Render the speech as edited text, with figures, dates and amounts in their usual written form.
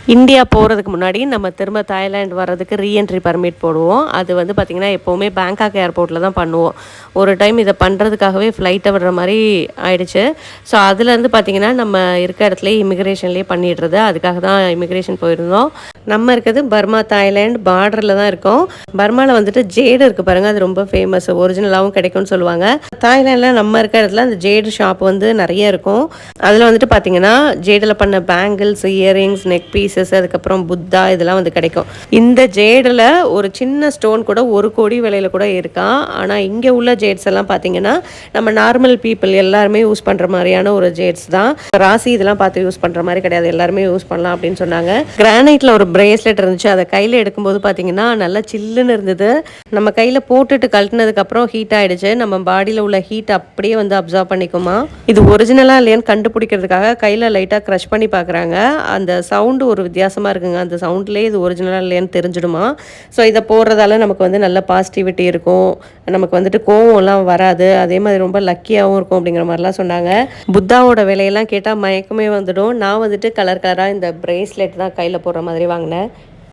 India போகிறதுக்கு முன்னாடி நம்ம திரும்ப தாய்லாந்து வர்றதுக்கு ரீஎன்ட்ரி பர்மிட் போடுவோம். அது வந்து பார்த்திங்கன்னா எப்போவுமே பேங்காக் ஏர்போர்ட்டில் தான் பண்ணுவோம். ஒரு டைம் இதை பண்ணுறதுக்காகவே ஃப்ளைட்டை விடுற மாதிரி ஆயிடுச்சு. ஸோ அதுலேருந்து பார்த்திங்கன்னா நம்ம இருக்க இடத்துலையே இமிக்ரேஷன்லேயே பண்ணிடுறது. அதுக்காக தான் இமிக்ரேஷன் போயிருந்தோம். நம்ம இருக்கிறது பர்மா தாய்லாந்து பார்டரில் தான் இருக்கோம். பர்மாவில் வந்துட்டு ஜேடு இருக்குது பாருங்கள், அது ரொம்ப ஃபேமஸ், ஒரிஜினலாகவும் கிடைக்கும்னு சொல்லுவாங்க. தாய்லாண்டில் நம்ம இருக்க இடத்துல அந்த ஜேடு ஷாப் வந்து நிறைய இருக்கும். அதில் வந்துட்டு பார்த்திங்கன்னா ஜேடில் பண்ண பேங்கிள்ஸ், இயரிங்ஸ், நெக் பீஸஸ், அதுக்கப்புறம் புத்தா இதெல்லாம் வந்து கிடைக்கும். இந்த ஜேடில் ஒரு சின்ன ஸ்டோன் கூட 1 கோடி விலையில கூட இருக்கான். ஆனால் இங்கே உள்ள ஜேட்ஸ் எல்லாம் பார்த்தீங்கன்னா நம்ம நார்மல் பீப்புள் எல்லாருமே யூஸ் பண்ணுற மாதிரியான ஒரு ஜேட்ஸ் தான். ராசி இதெல்லாம் பார்த்து யூஸ் பண்ணுற மாதிரி கிடையாது, எல்லாருமே யூஸ் பண்ணலாம் அப்படின்னு சொன்னாங்க. கிரானைட்டில் ஒரு பிரேஸ்லெட் இருந்துச்சு, அதை கையில் எடுக்கும்போது பார்த்தீங்கன்னா நல்லா சில்லுன்னு இருந்தது. நம்ம கையில் போட்டுட்டு கழட்டினதுக்கப்புறம் ஹீட் ஆகிடுச்சு. நம்ம பாடியில் உள்ள ஹீட் அப்படியே வந்து அப்சர்வ் பண்ணிக்குமா. இது ஒரிஜினலாக இல்லையான்னு கண்டுபிடிக்கிறதுக்காக கையில் லைட்டாக க்ரஷ் பண்ணி பார்க்குறாங்க. அந்த சவுண்டு ஒரு வித்தியாசமாக இருக்குங்க. அந்த சவுண்ட்லேயே இது ஒரிஜினலாக இல்லையான்னு தெரிஞ்சிடுமா. ஸோ இதை போடுறதால நமக்கு வந்து நல்ல பாசிட்டிவிட்டி இருக்கும், நமக்கு வந்துட்டு கோவம்லாம் வராது, அதே மாதிரி ரொம்ப லக்கியாகவும் இருக்கும் அப்படிங்கிற மாதிரிலாம் சொன்னாங்க. புத்தாவோட விலையெல்லாம் கேட்டால் மயக்கமே வந்துடும். நான் வந்துட்டு கலர் கலராக இந்த பிரேஸ்லெட் தான் கையில் போடுற மாதிரி வாங்கினேன்.